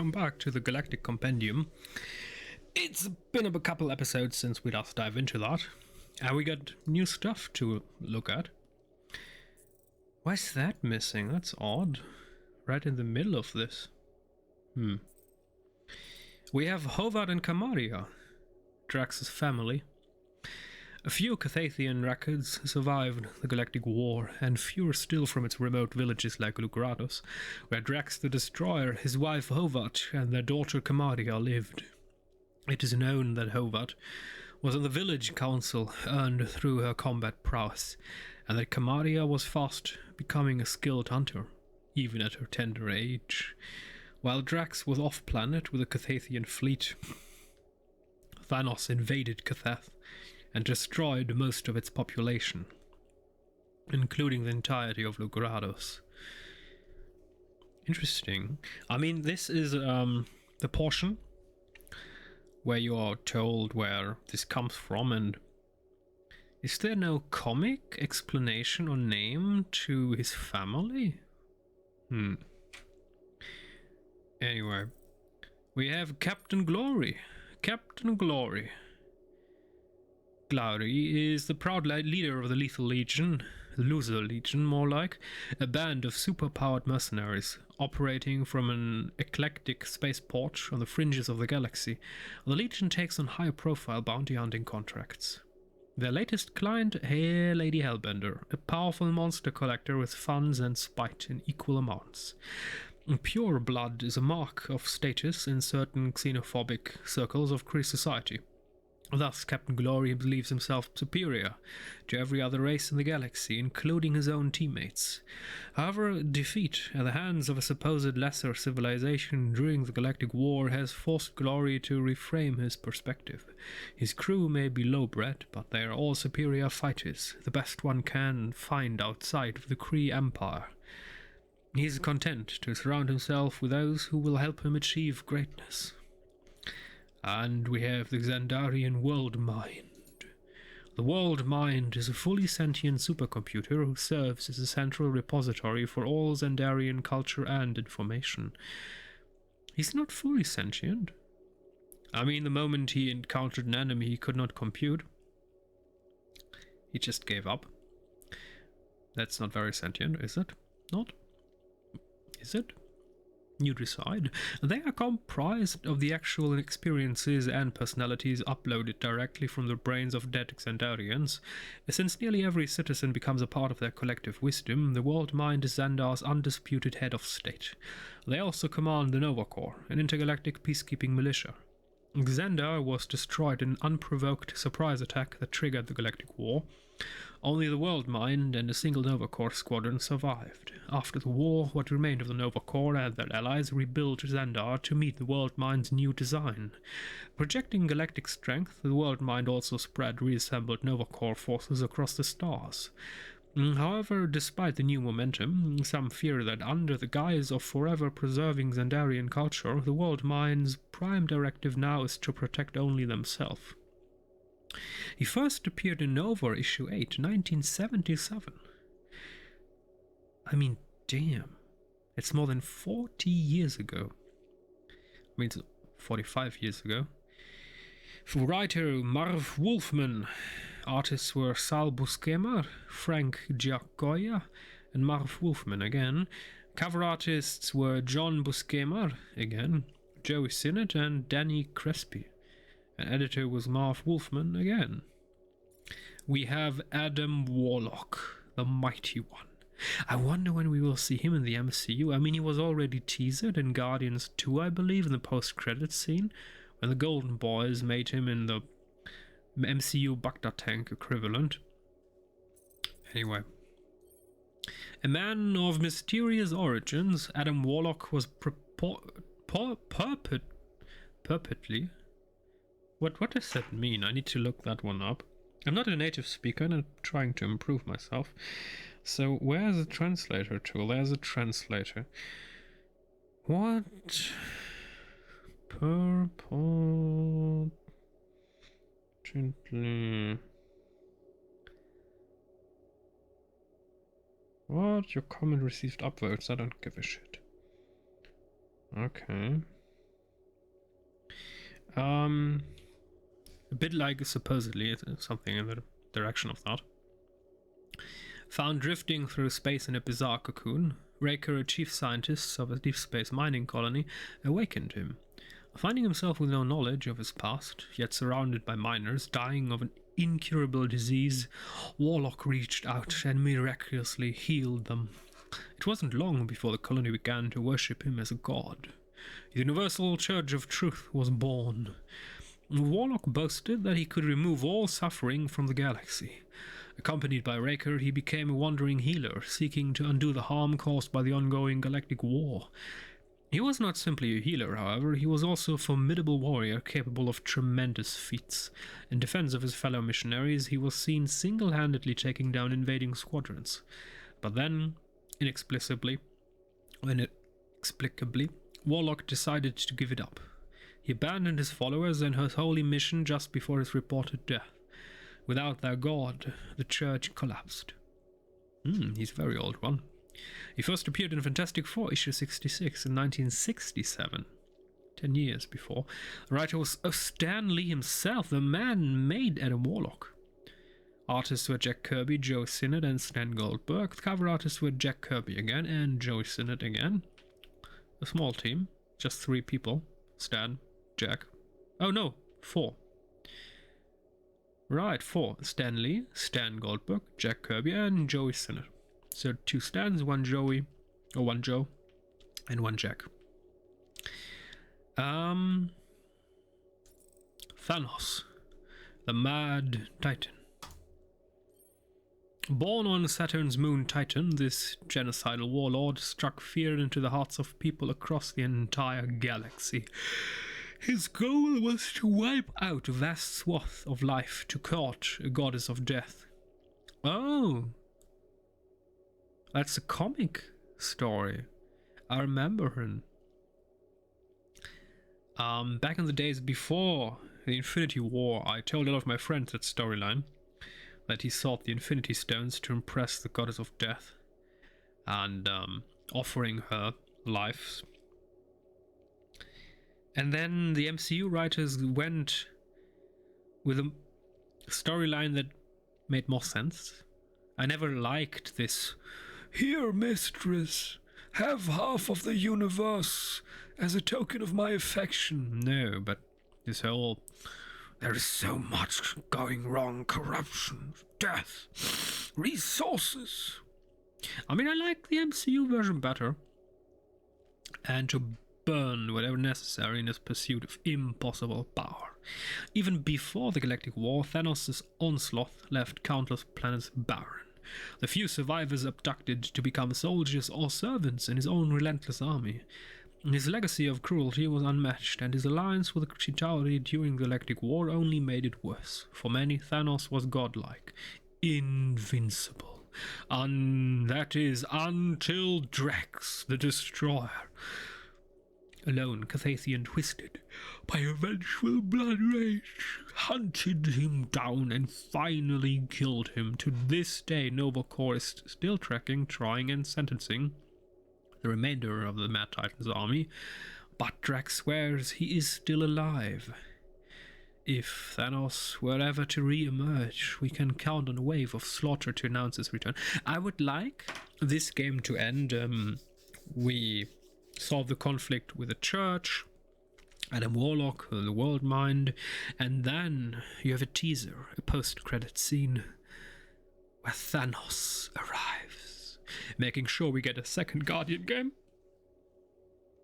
welcome back to the Galactic Compendium. It's been a couple episodes since we last dived into that, and we got new stuff to look at. Why is that missing? That's odd. Right in the middle of this. We have Hobart and Camaria, Drax's family. A few Carthathian records survived the Galactic War, and fewer still from its remote villages like Lucrados, where Drax the Destroyer, his wife Hobart, and their daughter Camaria lived. It is known that Hobart was on the village council earned through her combat prowess, and that Camaria was fast becoming a skilled hunter, even at her tender age. While Drax was off-planet with a Carthathian fleet, THANOS invaded Cathath and destroyed most of its population, including the entirety of Lucrados. Interesting. I mean, this is the portion where you are told where this comes from, and is there no comic explanation or name to his family? Anyway, we have Captain Glory. Captain Glory. Glory is the proud leader of the Lethal Legion, Loser Legion more like, a band of super-powered mercenaries operating from an eclectic spaceport on the fringes of the galaxy. The Legion takes on high-profile bounty hunting contracts. Their latest client, Lady Hellbender, a powerful monster collector with funds and spite in equal amounts. Pure blood is a mark of status in certain xenophobic circles of Kree society. Thus, Captain Glory believes himself superior to every other race in the galaxy, including his own teammates. However, defeat at the hands of a supposed lesser civilization during the Galactic War has forced Glory to reframe his perspective. His crew may be low-bred, but they are all superior fighters, the best one can find outside of the Kree Empire. He is content to surround himself with those who will help him achieve greatness. And we have the XANDARIAN WORLDMIND. The WORLDMIND is a fully sentient supercomputer who serves as a central repository for all Xandarian culture and information. He's not fully sentient. I mean, the moment he encountered an enemy he could not compute, he just gave up. That's not very sentient, is it? Not? Is it? You decide. They are comprised of the actual experiences and personalities uploaded directly from the brains of dead Xandarians. Since nearly every citizen becomes a part of their collective wisdom, the WorldMind is Xandar's undisputed head of state. They also command the Nova Corps, an intergalactic peacekeeping militia. Xandar was destroyed in an unprovoked surprise attack that triggered the Galactic War. Only the WorldMind and a single Nova Corps squadron survived. After the war, what remained of the Nova Corps and their allies rebuilt Xandar to meet the WorldMind's new design. Projecting galactic strength, the WorldMind also spread reassembled Nova Corps forces across the stars. However, despite the new momentum, some fear that under the guise of forever preserving Xandarian culture, the WorldMind's prime directive now is to protect only themselves. He first appeared in Nova issue 8, 1977. I mean, damn. It's more than 40 years ago. I mean, it's 45 years ago. Writer Marv Wolfman. Artists were Sal Buscema, Frank Giacoia, and Marv Wolfman again. Cover artists were John Buscema again, Joey Sinnott, and Danny Crespi. And editor was Marv Wolfman again. We have Adam Warlock, the Mighty One. I wonder when we will see him in the MCU. I mean, he was already teased in Guardians 2, I believe, in the post-credits scene, when the Golden Boys made him in the MCU Bacta tank equivalent. Anyway. A man of mysterious origins, Adam Warlock was purportedly... What does that mean? I need to look that one up. I'm not a native speaker and I'm trying to improve myself. So where's the translator tool? There's a translator. What? Purportedly. What? Your comment received upvotes. I don't give a shit. Okay. A bit like supposedly something in the direction of that. Found drifting through space in a bizarre cocoon, Raker, a chief scientist of a deep space mining colony, awakened him. Finding himself with no knowledge of his past, yet surrounded by miners dying of an incurable disease, Warlock reached out and miraculously healed them. It wasn't long before the colony began to worship him as a god. The Universal Church of Truth was born. Warlock boasted that he could remove all suffering from the galaxy. Accompanied by Raker, he became a wandering healer, seeking to undo the harm caused by the ongoing galactic war. He was not simply a healer, however, he was also a formidable warrior capable of tremendous feats. In defense of his fellow missionaries, he was seen single-handedly taking down invading squadrons. But then, inexplicably, Warlock decided to give it up. He abandoned his followers and his holy mission just before his reported death. Without their god, the church collapsed. He's a very old one. He first appeared in Fantastic Four, issue 66 in 1967, 10 years before. The writer was Stan Lee himself, the man made Adam Warlock. Artists were Jack Kirby, Joe Sinnott, and Stan Goldberg. The cover artists were Jack Kirby again and Joe Sinnott again. A small team, just 3 people. Stan, Jack. Oh no, 4. Right, 4. Stan Lee, Stan Goldberg, Jack Kirby, and Joey Sinnott. So 2 Stans, 1 Joey, or 1 Joe, and 1 Jack. THANOS, the Mad Titan. Born on Saturn's moon Titan, this genocidal warlord struck fear into the hearts of people across the entire galaxy. His goal was to wipe out a vast swath of life to court a goddess of death. Oh, that's a comic story. I remember him. Back in the days before the Infinity War, I told a lot of my friends that storyline, that he sought the Infinity Stones to impress the goddess of death, and offering her lives. And then the MCU writers went with a storyline that made more sense. I never liked this, "Here, mistress, have half of the universe as a token of my affection." No, but this whole, there is so much going wrong, corruption, death, resources. I mean, I like the MCU version better. And to burn whatever necessary in his pursuit of impossible power. Even before the Galactic War, Thanos' onslaught left countless planets barren. The few survivors abducted to become soldiers or servants in his own relentless army. His legacy of cruelty was unmatched, and his alliance with Chitauri during the Galactic War only made it worse. For many, Thanos was godlike, invincible. That is, until Drax, the Destroyer, alone, Carthassian twisted by a vengeful blood rage, hunted him down and finally killed him. To this day, Nova Corps is still tracking, trying, and sentencing the remainder of the Mad Titan's army, but Drax swears he is still alive. If Thanos were ever to re-emerge, we can count on a wave of slaughter to announce his return. I would like this game to end. We solve the conflict with the church, Adam Warlock, the WORLDMIND, and then you have a teaser, a post-credit scene where Thanos arrives, making sure we get a second Guardian game.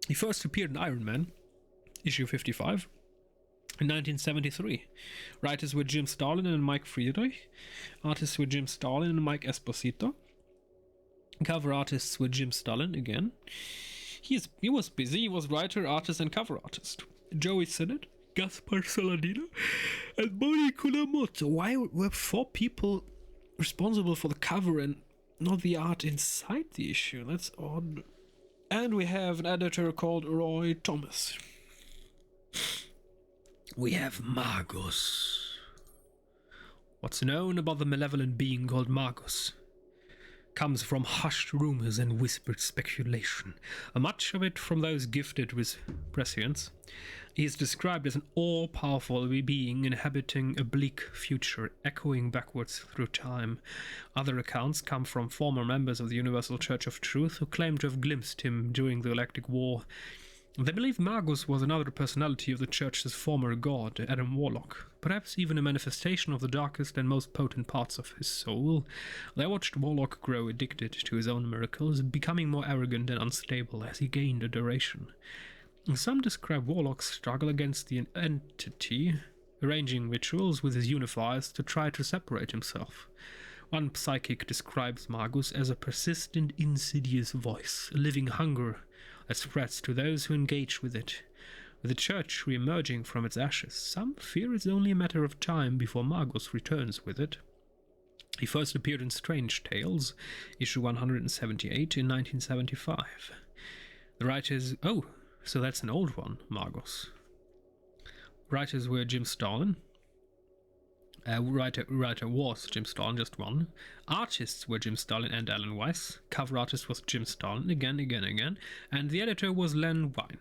He first appeared in Iron Man, issue 55, in 1973. Writers were Jim Starlin and Mike Friedrich. Artists were Jim Starlin and Mike Esposito. Cover artists were Jim Starlin again. He was busy. He was writer, artist, and cover artist. Joey Sinnott, Gaspar Saladino, and Moni Kulamoto. Why were 4 people responsible for the cover and not the art inside the issue? That's odd. And we have an editor called Roy Thomas. We have MAGUS. What's known about the malevolent being called MAGUS? comes from hushed rumours and whispered speculation, much of it from those gifted with prescience. He is described as an all-powerful being inhabiting a bleak future, echoing backwards through time. Other accounts come from former members of the Universal Church of Truth who claim to have glimpsed him during the Galactic War. They believe Magus was another personality of the Church's former god, Adam Warlock, perhaps even a manifestation of the darkest and most potent parts of his soul. They watched Warlock grow addicted to his own miracles, becoming more arrogant and unstable as he gained adoration. Some describe Warlock's struggle against the entity, arranging rituals with his unifiers to try to separate himself. One psychic describes Magus as a persistent, insidious voice, a living hunger that spreads to those who engage with it. With the Church re-emerging from its ashes, some fear it's only a matter of time before Magus returns with it. He first appeared in Strange Tales, issue 178 in 1975. The writers... Oh, so that's an old one, Magus. Writers were Jim Starlin. Writer was Jim Starlin, just one. Artists were Jim Starlin and Alan Weiss. Cover artist was Jim Starlin, again. And the editor was Len Wein.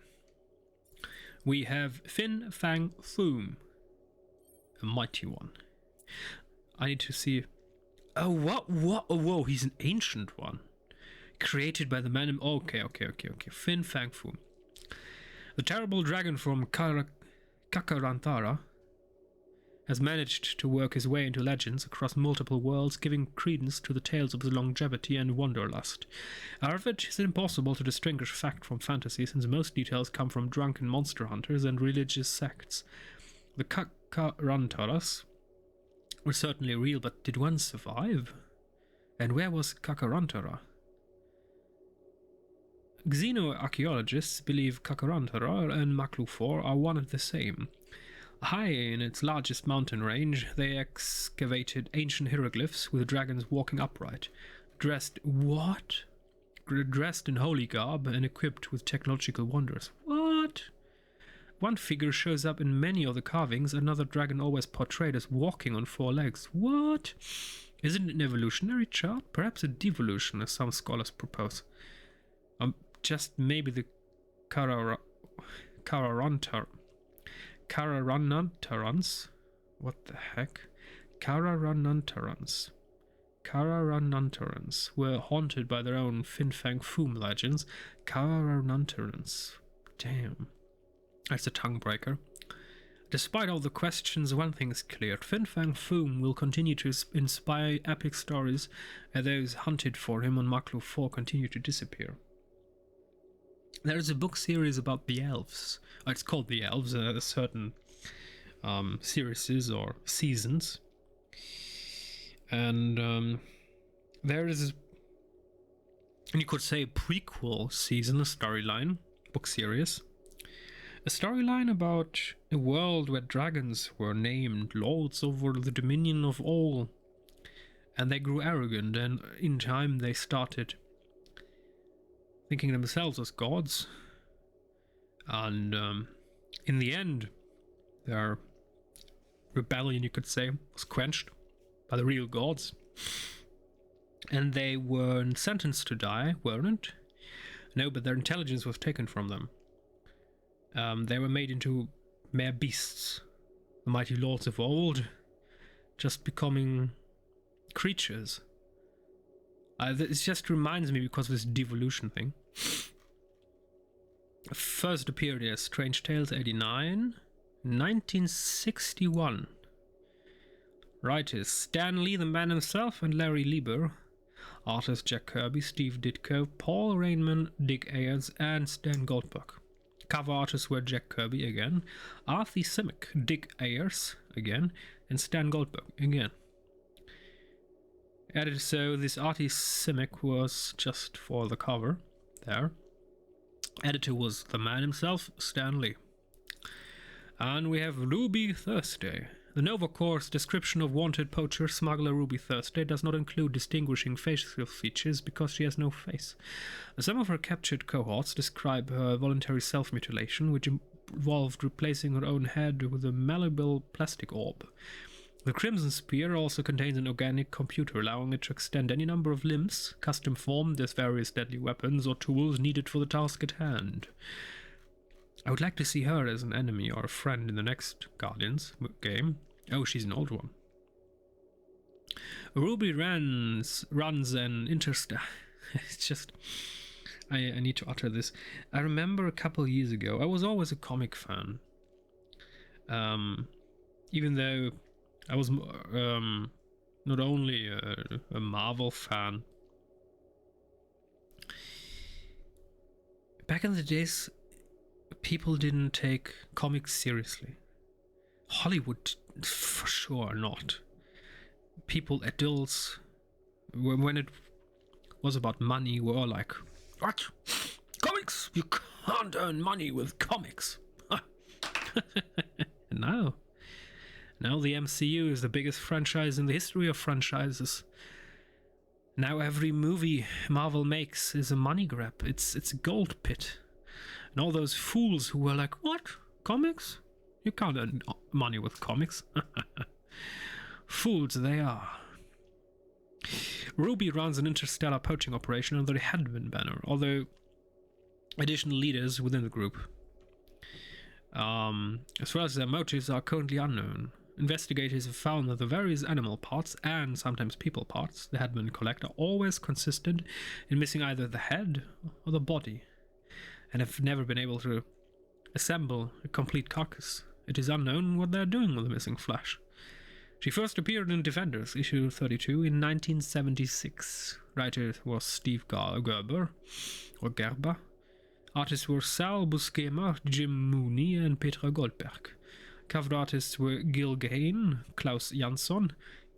We have Fin Fang Foom, a mighty one. I need to see... Oh, what? Oh, whoa, he's an ancient one. Created by the man... Okay. Fin Fang Foom. The terrible dragon from Kakarantara has managed to work his way into legends across multiple worlds, giving credence to the tales of his longevity and wanderlust. However, it is impossible to distinguish fact from fantasy, since most details come from drunken monster hunters and religious sects. The Kakarantaras were certainly real, but did one survive? And where was Kakarantara? Xenoarchaeologists believe Kakarantara and Maklu-4 are one and the same. High in its largest mountain range, they excavated ancient hieroglyphs with dragons walking upright, dressed in holy garb and equipped with technological wonders. What? One figure shows up in many of the carvings, another dragon always portrayed as walking on 4 legs. What? Isn't it an evolutionary chart? Perhaps a devolution, as some scholars propose. Just maybe the Kararanantarans. What the heck? Kararanantarans were haunted by their own Fin Fang Foom legends. Kararanantarans. Damn. That's a tongue breaker. Despite all the questions, one thing is clear. Fin Fang Foom will continue to inspire epic stories as those hunted for him on Maklu-4 continue to disappear. There is a book series about the elves. It's called The Elves, certain series or seasons. And there is, and you could say, a prequel season, a storyline, book series. A storyline about a world where dragons were named lords over the dominion of all. And they grew arrogant, and in time they started thinking themselves as gods, and in the end their rebellion, you could say, was quenched by the real gods, and they weren't sentenced to die, weren't? No, but their intelligence was taken from them. They were made into mere beasts, the mighty lords of old, just becoming creatures. It just reminds me, because of this devolution thing. First appeared as Strange Tales 89, 1961. Writers Stan Lee, the man himself, and Larry Lieber. Artists Jack Kirby, Steve Ditko, Paul Rainman, Dick Ayers, and Stan Goldberg. Cover artists were Jack Kirby again, Arthur Simic, Dick Ayers again, and Stan Goldberg again. Edited, so this Artie Simic was just for the cover there. Editor was the man himself, Stan Lee. And we have Ruby Thursday. The Nova Corps' description of wanted poacher smuggler Ruby Thursday does not include distinguishing facial features because she has no face. Some of her captured cohorts describe her voluntary self-mutilation, which involved replacing her own head with a malleable plastic orb. The Crimson Spear also contains an organic computer, allowing it to extend any number of limbs, custom formed as various deadly weapons or tools needed for the task at hand. I would like to see her as an enemy or a friend in the next Guardians game. Oh, she's an old one. Ruby runs an interstellar. It's just... I need to utter this. I remember a couple years ago, I was always a comic fan. Even though I was not only a Marvel fan. Back in the days, people didn't take comics seriously. Hollywood, for sure not. People, adults, when it was about money, were all like, "What? Comics? You can't earn money with comics." And now the MCU is the biggest franchise in the history of franchises. Now every movie Marvel makes is a money grab. It's a gold pit. And all those fools who were like, "What? Comics? You can't earn money with comics." Fools they are. Ruby runs an interstellar poaching operation under the Headman banner, although additional leaders within the group, as well as their motives, are currently unknown. Investigators have found that the various animal parts, and sometimes people parts, the Headmen collect are always consistent in missing either the head or the body, and have never been able to assemble a complete carcass. It is unknown what they are doing with the missing flesh. She first appeared in Defenders, issue 32, in 1976. Writer was Steve Gerber, or Gerber. Artists were Sal Buscema, Jim Mooney, and Petra Goldberg. Cover artists were Gil Gahane, Klaus Jansson,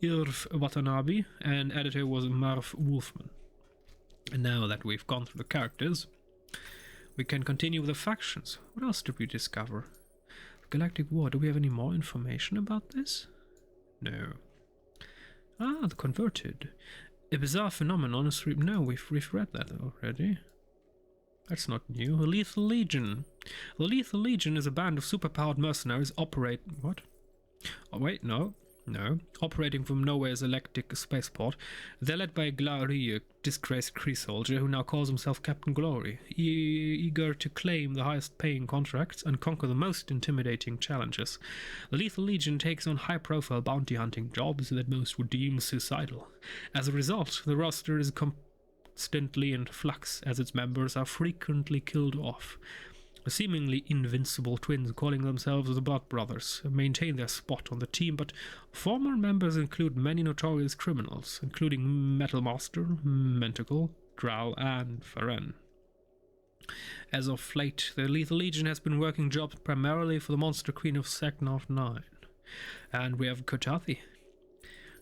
Irv Watanabe, and editor was Marv Wolfman. And now that we've gone through the characters, we can continue with the factions. What else did we discover? Galactic War, do we have any more information about this? No. Ah, the Converted. A bizarre phenomenon is... No, we've read that already. That's not new. The Lethal Legion. The Lethal Legion is a band of superpowered mercenaries What? Oh, wait, no. Operating from Norway's Galactic spaceport. They're led by Glary, a disgraced Kree soldier who now calls himself Captain Glory, eager to claim the highest paying contracts and conquer the most intimidating challenges. The Lethal Legion takes on high-profile bounty hunting jobs that most would deem suicidal. As a result, the roster is constantly in flux, as its members are frequently killed off. The seemingly invincible twins, calling themselves the Blood Brothers, maintain their spot on the team, but former members include many notorious criminals, including Metal Master, Mentacle, Drow, and Faren. As of late, the Lethal Legion has been working jobs primarily for the Monster Queen of Seknarf 9. And we have Kotathi.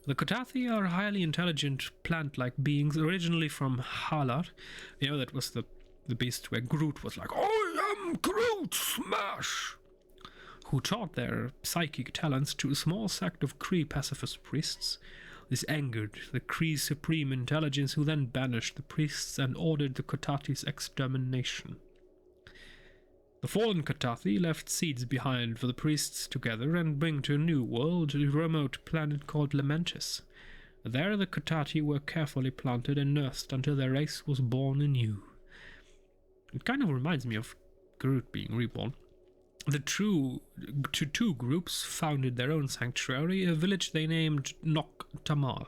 The Kotathi are highly intelligent plant-like beings originally from Halar. You know, that was the beast where Groot was like, "I am Groot, smash!" Who taught their psychic talents to a small sect of Kree pacifist priests. This angered the Kree Supreme Intelligence, who then banished the priests and ordered the Kotathi's extermination. The fallen Kotathi left seeds behind for the priests to gather and bring to a new world, a remote planet called LAMENTIS. There the Kotathi were carefully planted and nursed until their race was born anew. It kind of reminds me of Groot being reborn. The two groups founded their own sanctuary, a village they named Nok Tamal.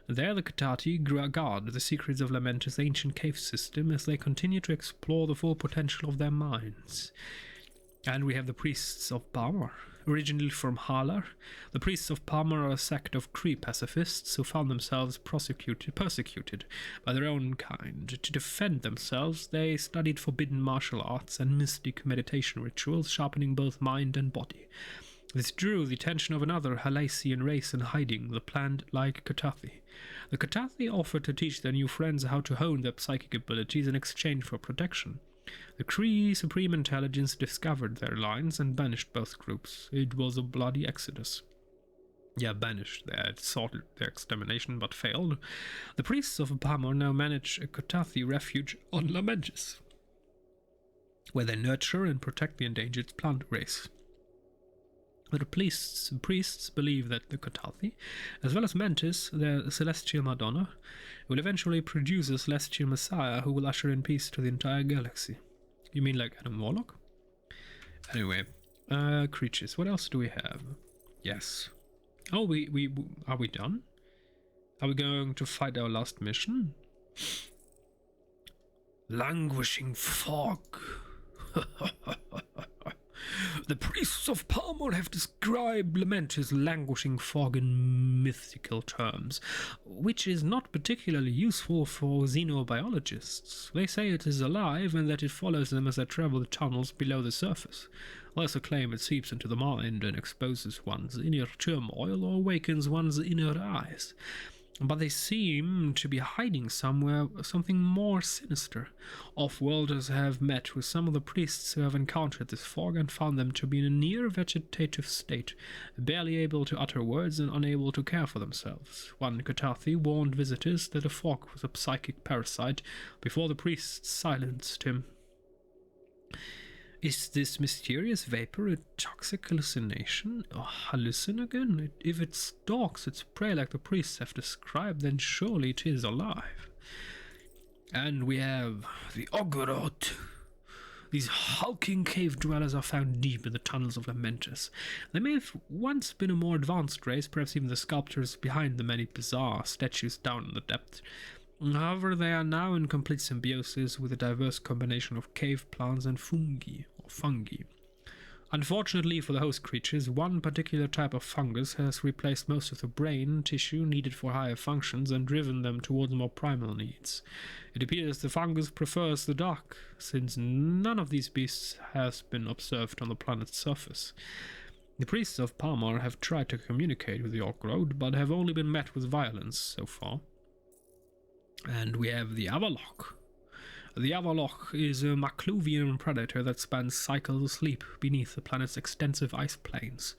There the Kotathi guard the secrets of LAMENTIS' ancient cave system as they continue to explore the full potential of their minds. And we have the priests of PAMA. Originally from Halar, the priests of PAMA are a sect of Kree pacifists who found themselves persecuted by their own kind. To defend themselves, they studied forbidden martial arts and mystic meditation rituals, sharpening both mind and body. This drew the attention of another Halasian race in hiding, the plant-like Kotathi. The Kotathi offered to teach their new friends how to hone their psychic abilities in exchange for protection. The Kree Supreme Intelligence discovered their lines and banished both groups. It was a bloody exodus. Yeah, banished. They had sought their extermination but failed. The priests of PAMA now manage a Kotathi refuge on LAMENTIS, where they nurture and protect the endangered plant race. The priests believe that the Kotathi, as well as Mentis, their celestial Madonna, will eventually produce a celestial Messiah who will usher in peace to the entire galaxy. You mean like Adam Warlock? Anyway, creatures. What else do we have? Yes. Oh, we are we done? Are we going to fight our last mission? Languishing fog. The priests of PAMA have described LAMENTIS' languishing fog in mythical terms, which is not particularly useful for xenobiologists. They say it is alive and that it follows them as they travel the tunnels below the surface. They also claim it seeps into the mind and exposes one's inner turmoil or awakens one's inner eyes. But they seem to be hiding somewhere something more sinister. Off-worlders have met with some of the priests who have encountered this fog and found them to be in a near vegetative state, barely able to utter words and unable to care for themselves. One Kotathi warned visitors that the fog was a psychic parasite before the priests silenced him. Is this mysterious vapor a toxic hallucination or hallucinogen? If it stalks its prey like the priests have described, then surely it is alive. And we have the Ogorot. These hulking cave dwellers are found deep in the tunnels of LAMENTIS. They may have once been a more advanced race, perhaps even the sculptors behind the many bizarre statues down in the depths. However, they are now in complete symbiosis with a diverse combination of cave plants and fungi. Unfortunately for the host creatures, one particular type of fungus has replaced most of the brain tissue needed for higher functions and driven them towards more primal needs. It appears the fungus prefers the dark, since none of these beasts has been observed on the planet's surface. The priests of PAMA have tried to communicate with the Orc-Road, but have only been met with violence so far. And we have the WARLOCK. The WARLOCK is a Macluvian predator that spends cycles of sleep beneath the planet's extensive ice plains.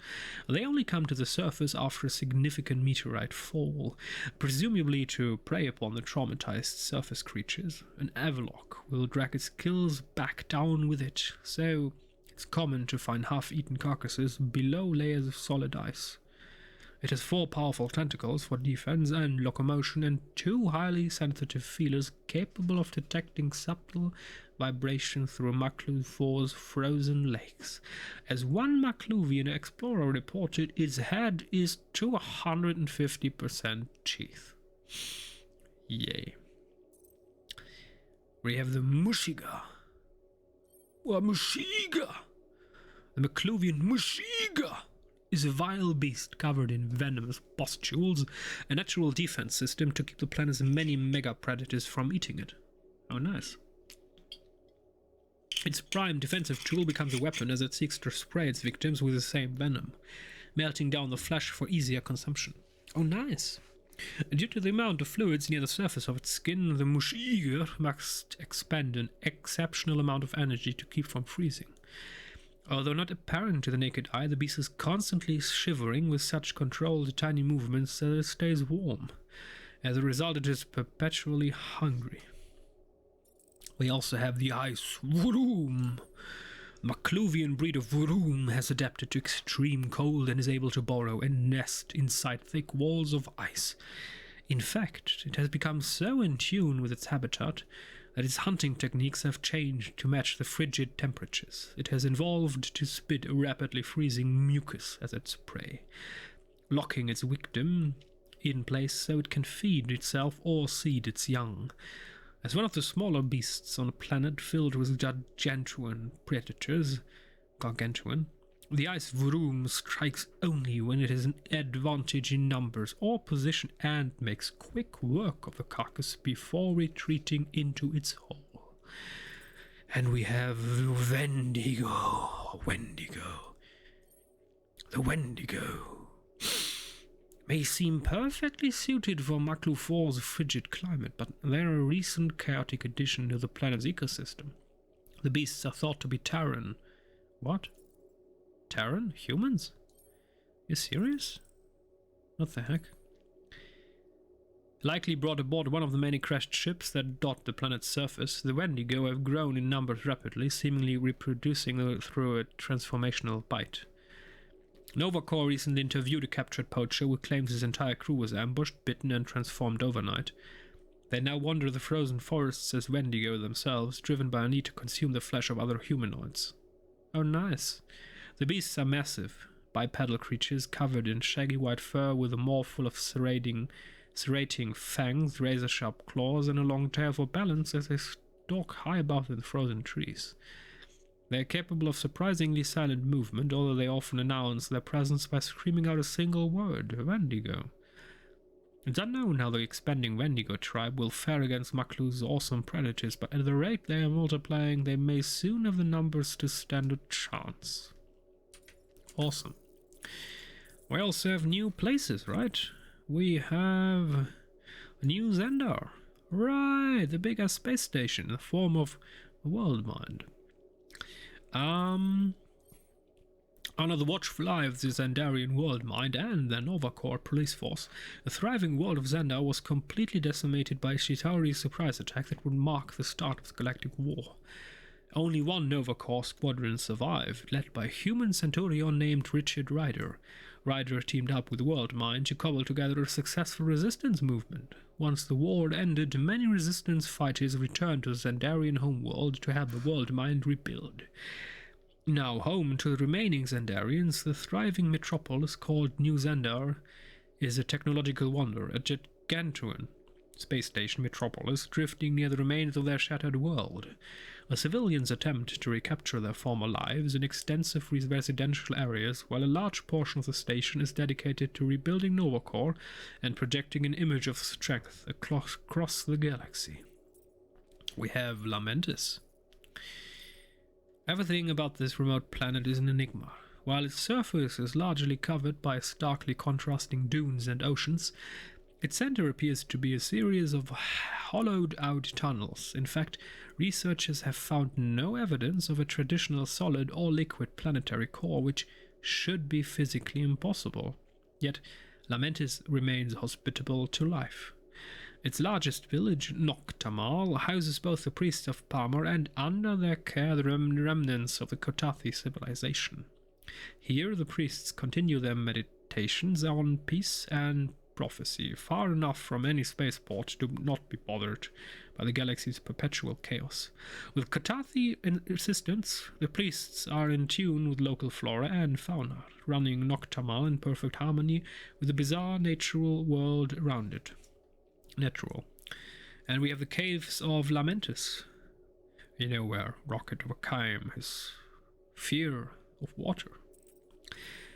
They only come to the surface after a significant meteorite fall, presumably to prey upon the traumatized surface creatures. An WARLOCK will drag its kills back down with it, so it's common to find half-eaten carcasses below layers of solid ice. It has 4 powerful tentacles for defense and locomotion and 2 highly sensitive feelers capable of detecting subtle vibration through Maclu 4's frozen lakes. As one Macluvian explorer reported, its head is to 150% teeth. Yay. We have the Mushiga. Or Mushiga. The Macluvian Mushiga is a vile beast covered in venomous pustules, a natural defense system to keep the planet's many mega-predators from eating it. Oh, nice. Its prime defensive tool becomes a weapon as it seeks to spray its victims with the same venom, melting down the flesh for easier consumption. Oh, nice. Due to the amount of fluids near the surface of its skin, the Mushiga must expend an exceptional amount of energy to keep from freezing. Although not apparent to the naked eye, the beast is constantly shivering with such controlled tiny movements that it stays warm. As a result, it is perpetually hungry. We also have the ice Vroom. The Macluvian breed of Vroom has adapted to extreme cold and is able to burrow and nest inside thick walls of ice. In fact, it has become so in tune with its habitat that its hunting techniques have changed to match the frigid temperatures. It has evolved to spit a rapidly freezing mucus as its prey, locking its victim in place so it can feed itself or seed its young. As one of the smaller beasts on a planet filled with gargantuan predators, the ice Vroom strikes only when it has an advantage in numbers or position and makes quick work of the carcass before retreating into its hole. And we have Wendigo. The Wendigo may seem perfectly suited for Maclu 4's frigid climate, but they're a recent chaotic addition to the planet's ecosystem. The beasts are thought to be Terran. What? Terran? Humans? You serious? What the heck? Likely brought aboard one of the many crashed ships that dot the planet's surface, the Wendigo have grown in numbers rapidly, seemingly reproducing through a transformational bite. Novacore recently interviewed a captured poacher who claims his entire crew was ambushed, bitten, and transformed overnight. They now wander the frozen forests as Wendigo themselves, driven by a need to consume the flesh of other humanoids. Oh, nice. The beasts are massive, bipedal creatures covered in shaggy white fur with a maw full of serrating fangs, razor-sharp claws, and a long tail for balance as they stalk high above the frozen trees. They are capable of surprisingly silent movement, although they often announce their presence by screaming out a single word, Wendigo. It's unknown how the expanding Wendigo tribe will fare against Maklu's awesome predators, but at the rate they are multiplying, they may soon have the numbers to stand a chance. Awesome. We also have new places, right? We have a new Xandar. Right, the bigger space station in the form of WORLDMIND. Under the watchful eye of the Xandarian WORLDMIND and the Novacore police force, the thriving world of Xandar was completely decimated by Chitauri's surprise attack that would mark the start of the Galactic War. Only one Novacore squadron survived, led by a human centurion named Richard Ryder. Ryder teamed up with WORLDMIND to cobble together a successful resistance movement. Once the war ended, many resistance fighters returned to the Xandarian homeworld to have the WORLDMIND rebuild. Now home to the remaining Xandarians, the thriving metropolis called New Xandar is a technological wonder, a gargantuan space station metropolis drifting near the remains of their shattered world. The civilians attempt to recapture their former lives in extensive residential areas, while a large portion of the station is dedicated to rebuilding Novacore and projecting an image of strength across the galaxy. We have LAMENTIS. Everything about this remote planet is an enigma. While its surface is largely covered by starkly contrasting dunes and oceans, its center appears to be a series of hollowed-out tunnels. In fact, researchers have found no evidence of a traditional solid or liquid planetary core, which should be physically impossible. Yet, LAMENTIS remains hospitable to life. Its largest village, Noctamal, houses both the priests of PAMA and, under their care, the remnants of the Kotathi civilization. Here, the priests continue their meditations on peace and prophecy, far enough from any spaceport to not be bothered by the galaxy's perpetual chaos. With Kotathi assistance, the priests are in tune with local flora and fauna, running Noctamal in perfect harmony with the bizarre natural world around it. And we have the caves of LAMENTIS, where Rocket overcame his fear of water.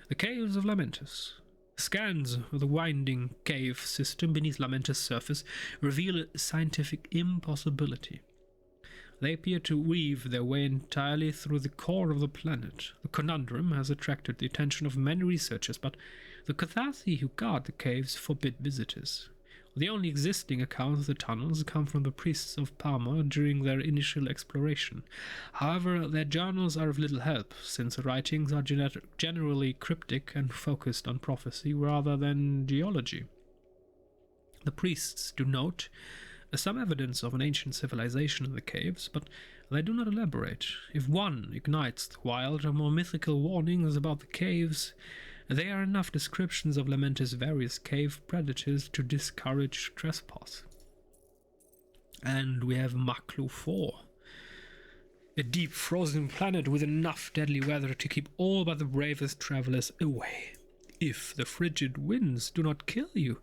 The caves of LAMENTIS. Scans of the winding cave system beneath LAMENTIS' surface reveal a scientific impossibility. They appear to weave their way entirely through the core of the planet. The conundrum has attracted the attention of many researchers, but the Kotathi who guard the caves forbid visitors. The only existing accounts of the tunnels come from the priests of PAMA during their initial exploration. However, their journals are of little help, since the writings are generally cryptic and focused on prophecy rather than geology. The priests do note some evidence of an ancient civilization in the caves, but they do not elaborate. If one ignites the wild or more mythical warnings about the caves, there are enough descriptions of LAMENTIS' various cave predators to discourage trespass. And we have Maklu 4, a deep frozen planet with enough deadly weather to keep all but the bravest travelers away. If the frigid winds do not kill you,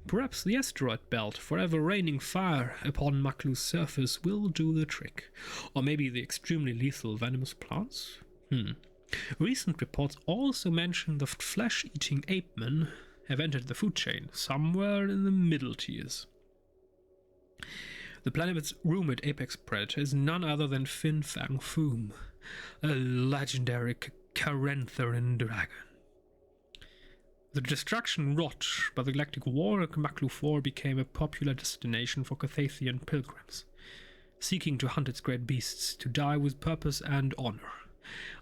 perhaps the asteroid belt, forever raining fire upon Maklu's surface, will do the trick. Or maybe the extremely lethal venomous plants? Recent reports also mention the flesh-eating ape-men have entered the food chain, somewhere in the middle tiers. The planet's rumored apex predator is none other than FANG FOOM, a legendary Carentharan dragon. The destruction wrought by the Galactic War, Maklu 4 became a popular destination for Cathathian pilgrims, seeking to hunt its great beasts, to die with purpose and honor.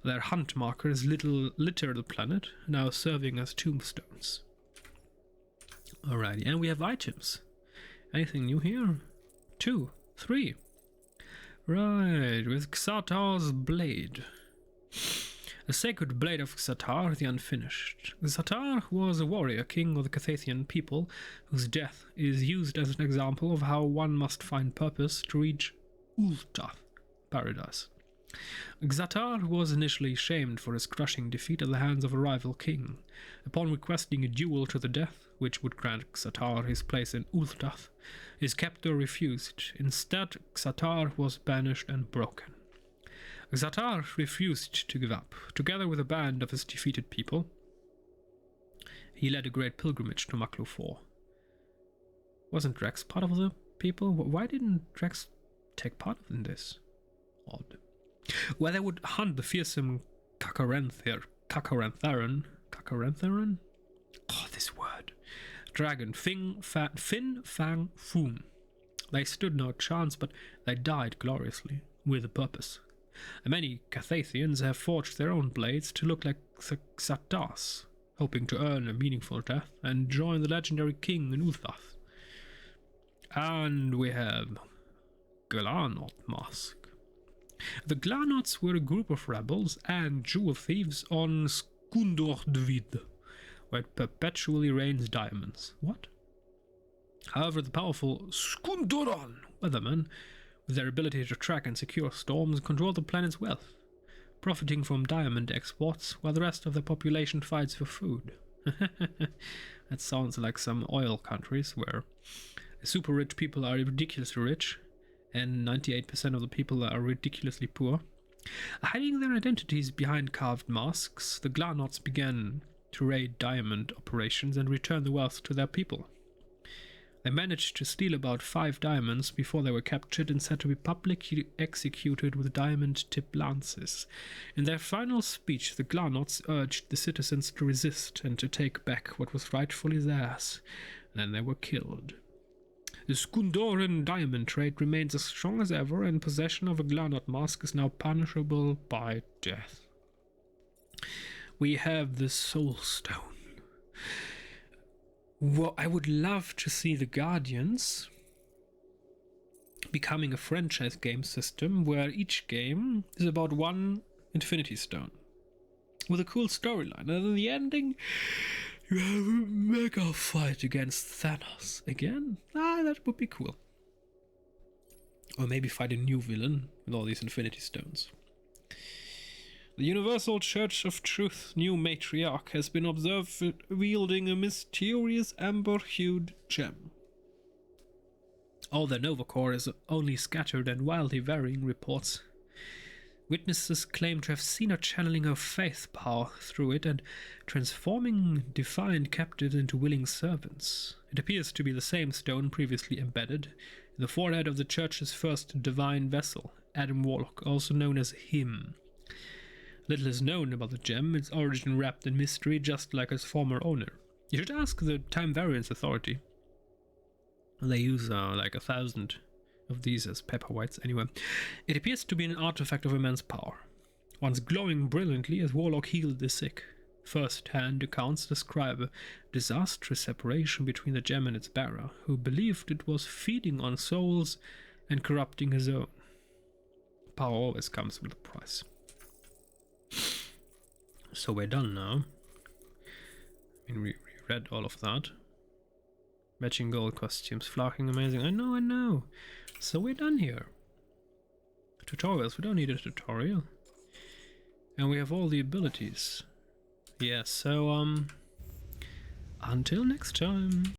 Their hunt markers litter the planet, now serving as tombstones. Alrighty, and we have items. Anything new here? 2, 3. Right, with XATAR'S blade. The Sacred Blade of XATAR, the Unfinished. XATAR was a warrior king of the Cathathian people, whose death is used as an example of how one must find purpose to reach Ulta, paradise. XATAR was initially shamed for his crushing defeat at the hands of a rival king. Upon requesting a duel to the death, which would grant XATAR his place in Ultath, his captor refused. Instead, XATAR was banished and broken. XATAR refused to give up. Together with a band of his defeated people, he led a great pilgrimage to Maklu 4. Wasn't Drex part of the people? Why didn't Drex take part in this? Odd. Where they would hunt the fearsome Cacarantharan. Oh, this word. Dragon, Fin, Fang, Foom. They stood no chance, but they died gloriously, with a purpose. Many Cathathians have forged their own blades to look like XATAR'S, hoping to earn a meaningful death and join the legendary king in Ulthath. And we have Galactic mask. The Glanots were a group of rebels and jewel thieves on Skundordvid, where it perpetually rains diamonds. What? However, the powerful Skundoran weathermen, with their ability to track and secure storms, control the planet's wealth, profiting from diamond exports while the rest of the population fights for food. That sounds like some oil countries where super rich people are ridiculously rich and 98% of the people are ridiculously poor. Hiding their identities behind carved masks, the Glanots began to raid diamond operations and return the wealth to their people. They managed to steal about 5 diamonds before they were captured and said to be publicly executed with diamond-tipped lances. In their final speech, the Glanots urged the citizens to resist and to take back what was rightfully theirs. Then they were killed. The Skundoran diamond trade remains as strong as ever, and possession of a Glanot mask is now punishable by death. We have the Soul Stone. Well, I would love to see the Guardians becoming a franchise game system where each game is about one Infinity Stone with a cool storyline, and in the ending you have a mega fight against THANOS again. That would be cool. Or maybe fight a new villain with all these Infinity Stones. The Universal Church of Truth's new matriarch has been observed wielding a mysterious amber-hued gem. All the Nova Core is only scattered and wildly varying reports. Witnesses claim to have seen her channeling her faith power through it and transforming defiant captives into willing servants. It appears to be the same stone previously embedded in the forehead of the Church's first divine vessel, Adam Warlock, also known as him. Little is known about the gem, its origin wrapped in mystery just like its former owner. You should ask the Time Variance Authority. They use like 1,000 of these as paperweights anyway. It appears to be an artifact of immense power, once glowing brilliantly as Warlock healed the sick. First-hand accounts describe a disastrous separation between the gem and its bearer, who believed it was feeding on souls and corrupting his own. Power always comes with a price. So we're done now. I mean, we read all of that. Matching gold costumes, flocking, amazing. I know. So we're done here. Tutorials, we don't need a tutorial. And we have all the abilities. Yeah, so until next time.